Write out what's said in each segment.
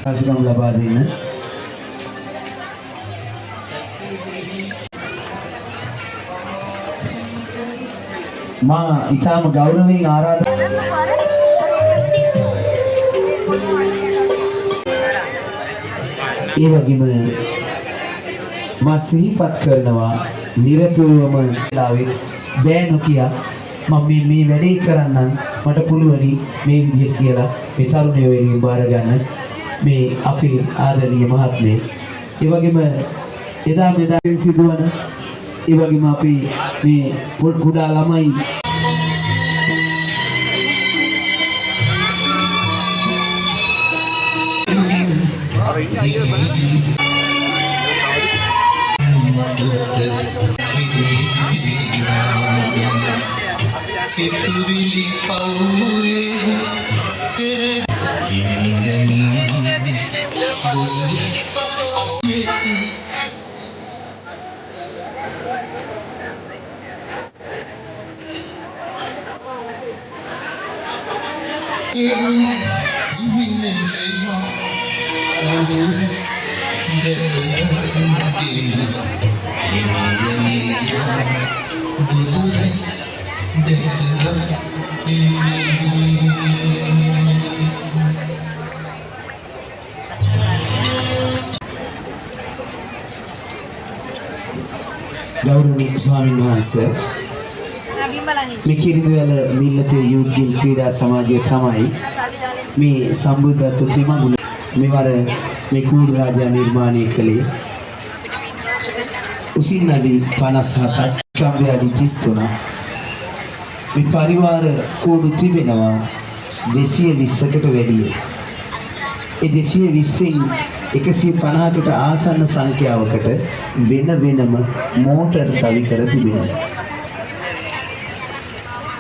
ආශිර්වාද ලබා දෙන්න. මා ඊටම ගෞරවයෙන් ආරාධනා ඒ වගේම මා සිහිපත් කරනවා නිරතුරුවම ලාවේ බෑ නොකිය මම මේ වැඩේ කරන්නම් මට පුළුවනි මේ විදිහට කියලා මේ තරුණයෝ වෙනුවෙන් බාර ගන්න මේ අපේ ආදරණීය මහත්මේ. ඒ වගේම එදා මෙදා සිදුවන ඒ වගේම අපි මේ කුඩා ළමයි සිතුවිලි පවුවේ පෙරගිනිගනි ගෞරවනීය ස්වාමීන් වහන්සේ මේ කිරිඳිවැල මිල්ලතේ යූත් ගිල් ක්‍රීඩා සමාජය තමයි මේ සම්බුද්ධත්ව තිමඟුල මෙවර මේ කූඩු රාජා නිර්මාණය කළේ. උසින් අඩි 57ක් ක්‍රමයේ අඩි 33ක් මේ පරිවාර කූඩු තිබෙනවා 220කට වැඩිය. ඒ 220න් 150කට ආසන්න සංඛ්‍යාවකට වෙන වෙනම මෝටර් සවි කර තිබෙනවා.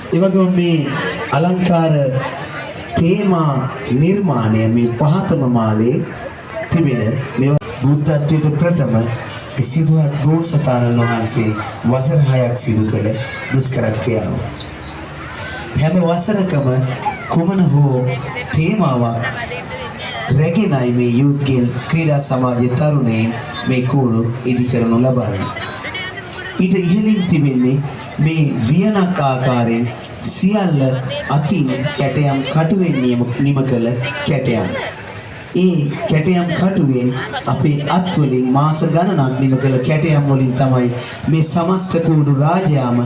ඒ වගේම මේ අලංකාර තේමා නිර්මාණය මේ පහතම මාලේ තිබෙන මේ බුද්ධත්වයට ප්‍රථම සිදුවත් බෝසතාණන් වහන්සේ වසර 6ක් සිදු කළ දුෂ්කර ක්‍රියාව. හැම වසරකම කුමන හෝ තේමාවක් රැගෙනයි මේ යූත් ගේම් ක්‍රීඩා සමාජයේ තරුණයින් මේ කූඩු ඉදි කරනු ලබන්නේ. ඊට ඉහළින් තිබෙන්නේ මේ වියනක් ආකාරයෙන් සියල්ල අතින් කැටයම් කටුවෙන් නිම කළ කැටයම්. ඒ කැටයම් කටුවෙන් අපේ අත් වලින් මාස ගණනක් නිම කළ කැටයම් වලින් තමයි මේ සමස්ත කූඩු රාජයාම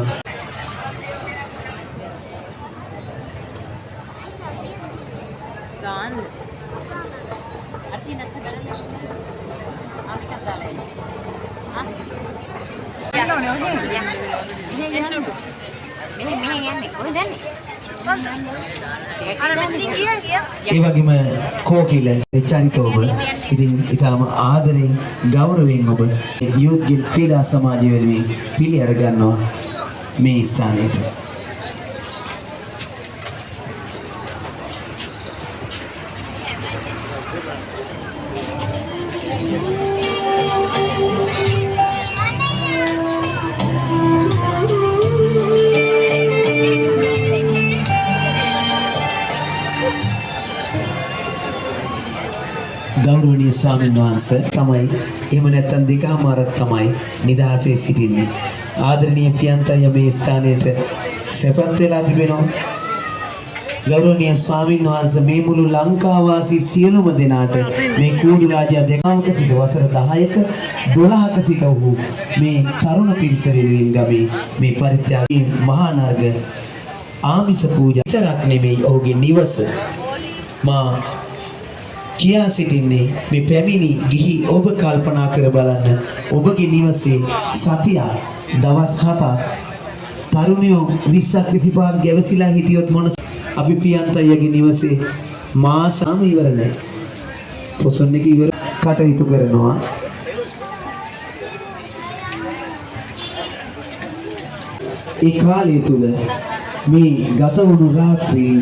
ඒ වගේම කෝකිල චරිතෝබ ඉතින් ඊටම ආදරෙන් ගෞරවයෙන් ඔබ යූත් ගිල් ක්‍රීඩා සමාජය වෙනුවෙන් පිළි අර ගන්නවා මේ ස්ථානයට. ගෞරවනීය ස්වාමීන් වහන්සේ තමයි එහෙම නැත්නම් දෙකමාරක් තමයි නිදහසේ සිටින්නේ. ආදරණීය පියන්තය මේ ස්ථානයට සැපත් වෙලා තිබෙනවා. ගෞරවනීය ස්වාමීන් වහන්සේ මේ මුළු ලංකාවාසී සියලුම දෙනාට මේ කූඩු රාජයා දෙකමක සිට වසර 10ක 12ක සිට වූ මේ තරුණ පිරිස වෙනුවෙන් ගමේ මේ පරිත්‍යාගී මහා නර්ග ආමිෂ පූජා විතරක් නෙමෙයි ඔහුගේ නිවස මා කියා සිටින්නේ මේ පැමිණි ගිහි ඔබ කල්පනා කර බලන්න ඔබගේ නිවසේ සතියක් දවස් 7ක් තරුණයෝ 20ක් 25ක් ගැවසිලා හිටියොත් මොන අපි පියන්තයගේ නිවසේ මාසම ඉවර නැහැ. පොසොන් එක ඉවර කටයුතු කරනවා. ඒ කාලය තුල මේ ගත වුණු රාත්‍රී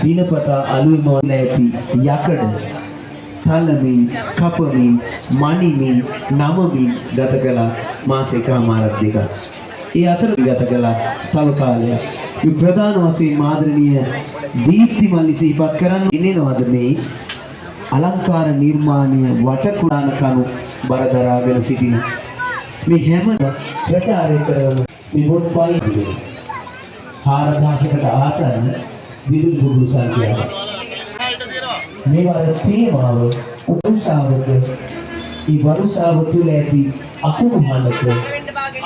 දිනපතා අලුයම නැති යකඩ තලමින් කපමින් මණිමින් නමමින් ගත කළ මාසෙකමාරක් දෙක. ඒ අතර ගත කළ තව කාලයක් මේ ප්‍රධාන වශයෙන් ආදරණීය දීප්ති මල්ලි සිහිපත් කරන්න ඉන්නේනවද මේ අලංකාර නිර්මාණය වටකුඩාන කණු බරදරාගෙන සිටින මේ හැම ප්‍රචාරය කරන මේ පොත්පත් 4000කට ආසන්න විදුලි බුබුලු සංඛ්‍යාවක්. මේවල තේමාව උපසාවක ඒ වරුසාව තුළ ඇති අකුණු හඬක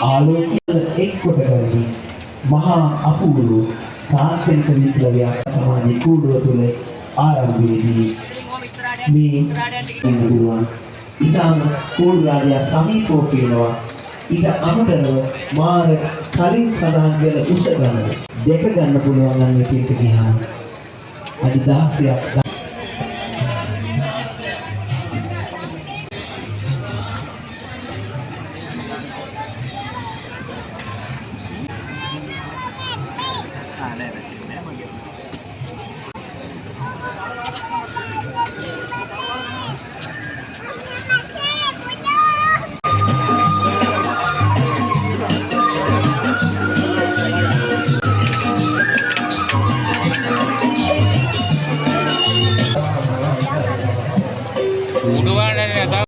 ආලෝකය එක්කොට කරමින් මහා අපූර්ව තාක්ෂණික විප්ලවයක් සමාජ කූඩුව තුළ ආරම්භයේදී මේ ඉන්දුවන් ඉතාම කූඩු රාජ්‍ය සමීපව පේනවා. ඊට අමතරව මාර කලින් සඳහන් කළ උස ගණන දෙක ගන්න පුළුවන් නම් ඉතින් ගියාම අඩි 16ක්